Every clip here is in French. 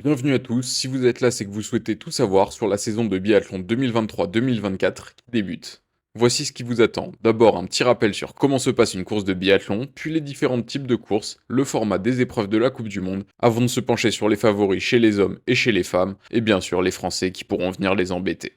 Bienvenue à tous, si vous êtes là c'est que vous souhaitez tout savoir sur la saison de biathlon 2023-2024 qui débute. Voici ce qui vous attend. D'abord un petit rappel sur comment se passe une course de biathlon, puis les différents types de courses, le format des épreuves de la Coupe du Monde, avant de se pencher sur les favoris chez les hommes et chez les femmes, et bien sûr les Français qui pourront venir les embêter.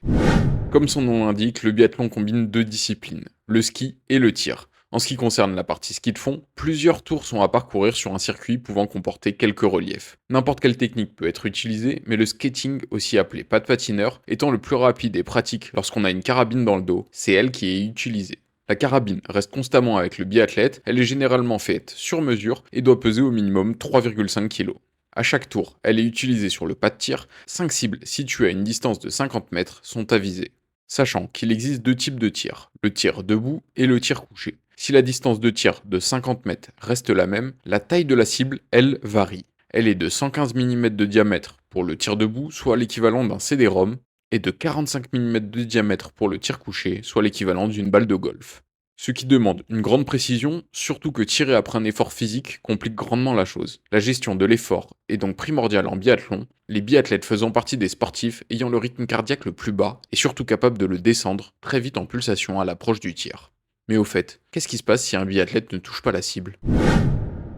Comme son nom l'indique, le biathlon combine deux disciplines, le ski et le tir. En ce qui concerne la partie ski de fond, plusieurs tours sont à parcourir sur un circuit pouvant comporter quelques reliefs. N'importe quelle technique peut être utilisée, mais le skating, aussi appelé pas de patineur, étant le plus rapide et pratique lorsqu'on a une carabine dans le dos, c'est elle qui est utilisée. La carabine reste constamment avec le biathlète, elle est généralement faite sur mesure et doit peser au minimum 3,5 kg. À chaque tour, elle est utilisée sur le pas de tir, 5 cibles situées à une distance de 50 mètres sont avisées. Sachant qu'il existe deux types de tir, le tir debout et le tir couché. Si la distance de tir de 50 mètres reste la même, la taille de la cible, elle, varie. Elle est de 115 mm de diamètre pour le tir debout, soit l'équivalent d'un CD-ROM, et de 45 mm de diamètre pour le tir couché, soit l'équivalent d'une balle de golf. Ce qui demande une grande précision, surtout que tirer après un effort physique complique grandement la chose. La gestion de l'effort est donc primordiale en biathlon, les biathlètes faisant partie des sportifs ayant le rythme cardiaque le plus bas et surtout capables de le descendre très vite en pulsation à l'approche du tir. Mais au fait, qu'est-ce qui se passe si un biathlète ne touche pas la cible?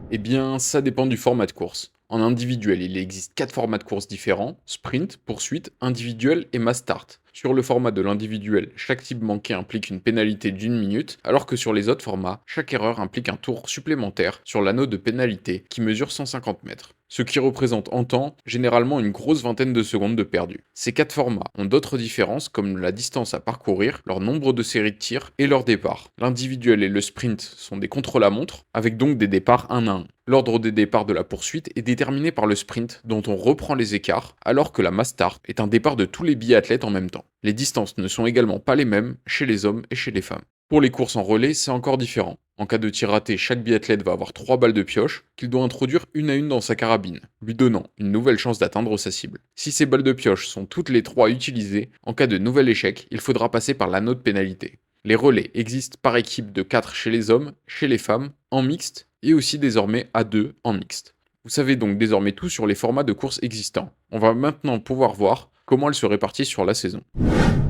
Eh bien, ça dépend du format de course. En individuel, il existe 4 formats de course différents, sprint, poursuite, individuel et mass start. Sur le format de l'individuel, chaque cible manquée implique une pénalité d'une minute, alors que sur les autres formats, chaque erreur implique un tour supplémentaire sur l'anneau de pénalité qui mesure 150 mètres. Ce qui représente en temps, généralement une grosse vingtaine de secondes de perdu. Ces 4 formats ont d'autres différences comme la distance à parcourir, leur nombre de séries de tirs et leur départ. L'individuel et le sprint sont des contre-la-montre, avec donc des départs 1 à 1. L'ordre des départs de la poursuite est déterminé par le sprint dont on reprend les écarts, alors que la mass start est un départ de tous les biathlètes en même temps. Les distances ne sont également pas les mêmes chez les hommes et chez les femmes. Pour les courses en relais, c'est encore différent. En cas de tir raté, chaque biathlète va avoir 3 balles de pioche qu'il doit introduire une à une dans sa carabine, lui donnant une nouvelle chance d'atteindre sa cible. Si ces balles de pioche sont toutes les 3 utilisées, en cas de nouvel échec, il faudra passer par l'anneau de pénalité. Les relais existent par équipe de 4 chez les hommes, chez les femmes, en mixte et aussi désormais à 2 en mixte. Vous savez donc désormais tout sur les formats de courses existants. On va maintenant pouvoir voir comment elles se répartissent sur la saison.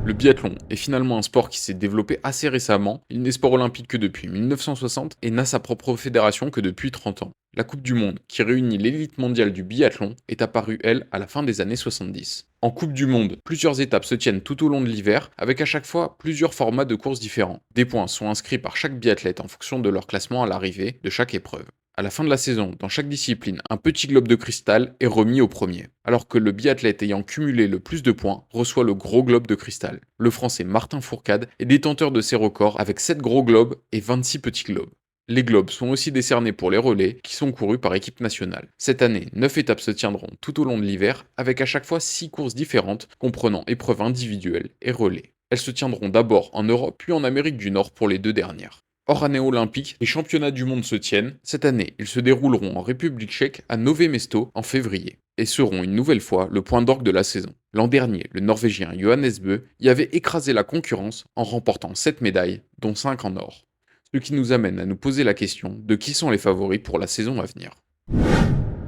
Le biathlon est finalement un sport qui s'est développé assez récemment, il n'est sport olympique que depuis 1960 et n'a sa propre fédération que depuis 30 ans. La Coupe du Monde, qui réunit l'élite mondiale du biathlon, est apparue, elle, à la fin des années 70. En Coupe du Monde, plusieurs étapes se tiennent tout au long de l'hiver, avec à chaque fois plusieurs formats de courses différents. Des points sont inscrits par chaque biathlète en fonction de leur classement à l'arrivée de chaque épreuve. À la fin de la saison, dans chaque discipline, un petit globe de cristal est remis au premier, alors que le biathlète ayant cumulé le plus de points reçoit le gros globe de cristal. Le français Martin Fourcade est détenteur de ces records avec 7 gros globes et 26 petits globes. Les globes sont aussi décernés pour les relais qui sont courus par équipe nationale. Cette année, 9 étapes se tiendront tout au long de l'hiver avec à chaque fois 6 courses différentes comprenant épreuves individuelles et relais. Elles se tiendront d'abord en Europe puis en Amérique du Nord pour les deux dernières. Hors année olympique, les championnats du monde se tiennent. Cette année, ils se dérouleront en République tchèque à Nové Mesto en février et seront une nouvelle fois le point d'orgue de la saison. L'an dernier, le Norvégien Johannes Bö y avait écrasé la concurrence en remportant 7 médailles, dont 5 en or. Ce qui nous amène à nous poser la question de qui sont les favoris pour la saison à venir.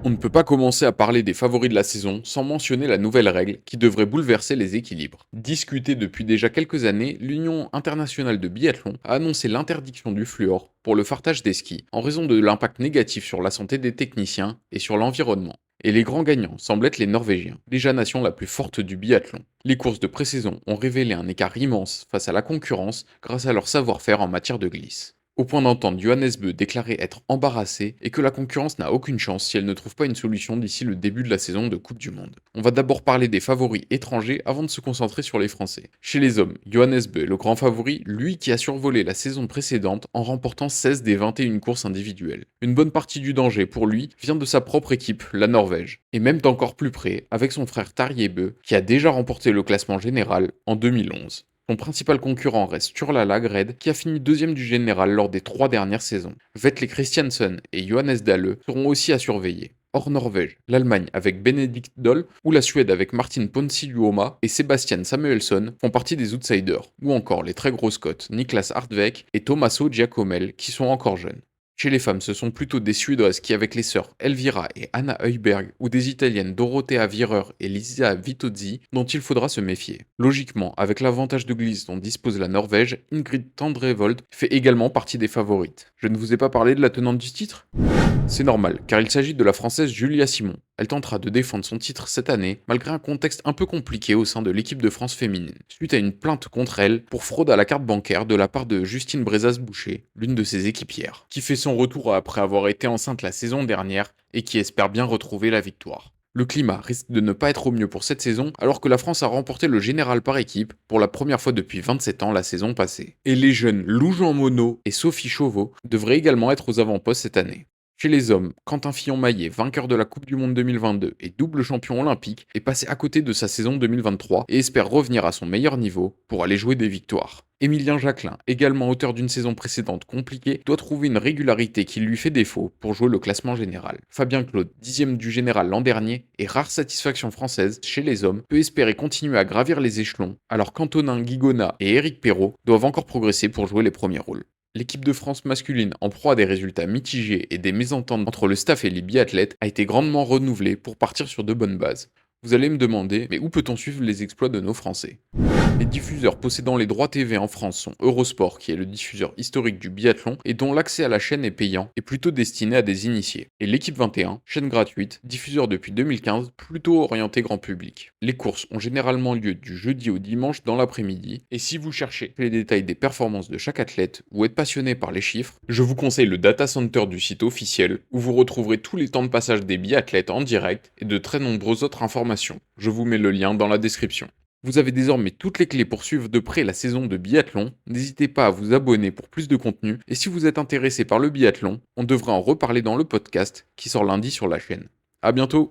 On ne peut pas commencer à parler des favoris de la saison sans mentionner la nouvelle règle qui devrait bouleverser les équilibres. Discutée depuis déjà quelques années, l'Union internationale de biathlon a annoncé l'interdiction du fluor pour le fartage des skis en raison de l'impact négatif sur la santé des techniciens et sur l'environnement. Et les grands gagnants semblent être les Norvégiens, déjà nation la plus forte du biathlon. Les courses de pré-saison ont révélé un écart immense face à la concurrence grâce à leur savoir-faire en matière de glisse. Au point d'entendre Johannes Bö déclarer être embarrassé et que la concurrence n'a aucune chance si elle ne trouve pas une solution d'ici le début de la saison de Coupe du Monde. On va d'abord parler des favoris étrangers avant de se concentrer sur les Français. Chez les hommes, Johannes Bö est le grand favori, lui qui a survolé la saison précédente en remportant 16 des 21 courses individuelles. Une bonne partie du danger pour lui vient de sa propre équipe, la Norvège, et même d'encore plus près avec son frère Tarjei Bø qui a déjà remporté le classement général en 2011. Son principal concurrent reste Sturla Lagred, qui a fini deuxième du général lors des 3 dernières saisons. Vetle Christiansen et Johannes Dahle seront aussi à surveiller. Hors Norvège, l'Allemagne avec Benedikt Doll ou la Suède avec Martin Ponsiluoma et Sebastian Samuelsson font partie des outsiders, ou encore les très grosses cotes Niklas Hartweg et Tommaso Giacomel qui sont encore jeunes. Chez les femmes, ce sont plutôt des Suédoises qui, avec les sœurs Elvira et Anna Heuberg, ou des Italiennes Dorothea Virer et Lisa Vitozzi, dont il faudra se méfier. Logiquement, avec l'avantage de glisse dont dispose la Norvège, Ingrid Tandrevold fait également partie des favorites. Je ne vous ai pas parlé de la tenante du titre? C'est normal, car il s'agit de la Française Julia Simon. Elle tentera de défendre son titre cette année, malgré un contexte un peu compliqué au sein de l'équipe de France féminine, suite à une plainte contre elle pour fraude à la carte bancaire de la part de Justine Brezas-Boucher, l'une de ses équipières, qui fait son retour après avoir été enceinte la saison dernière et qui espère bien retrouver la victoire. Le climat risque de ne pas être au mieux pour cette saison, alors que la France a remporté le général par équipe pour la première fois depuis 27 ans la saison passée. Et les jeunes Lou Jean Monod et Sophie Chauveau devraient également être aux avant-postes cette année. Chez les hommes, Quentin Fillon-Maillet, vainqueur de la Coupe du Monde 2022 et double champion olympique, est passé à côté de sa saison 2023 et espère revenir à son meilleur niveau pour aller jouer des victoires. Émilien Jacquelin, également auteur d'une saison précédente compliquée, doit trouver une régularité qui lui fait défaut pour jouer le classement général. Fabien Claude, 10e du général l'an dernier, et rare satisfaction française chez les hommes, peut espérer continuer à gravir les échelons, alors qu'Antonin Guigona et Éric Perrault doivent encore progresser pour jouer les premiers rôles. L'équipe de France masculine, en proie à des résultats mitigés et des mésententes entre le staff et les biathlètes, a été grandement renouvelée pour partir sur de bonnes bases. Vous allez me demander, mais où peut-on suivre les exploits de nos Français? Les diffuseurs possédant les droits TV en France sont Eurosport, qui est le diffuseur historique du biathlon et dont l'accès à la chaîne est payant et plutôt destiné à des initiés. Et l'équipe 21, chaîne gratuite, diffuseur depuis 2015, plutôt orienté grand public. Les courses ont généralement lieu du jeudi au dimanche dans l'après-midi, et si vous cherchez les détails des performances de chaque athlète ou êtes passionné par les chiffres, je vous conseille le data center du site officiel où vous retrouverez tous les temps de passage des biathlètes en direct et de très nombreuses autres informations. Je vous mets le lien dans la description. Vous avez désormais toutes les clés pour suivre de près la saison de biathlon, n'hésitez pas à vous abonner pour plus de contenu, et si vous êtes intéressé par le biathlon, on devrait en reparler dans le podcast qui sort lundi sur la chaîne. À bientôt!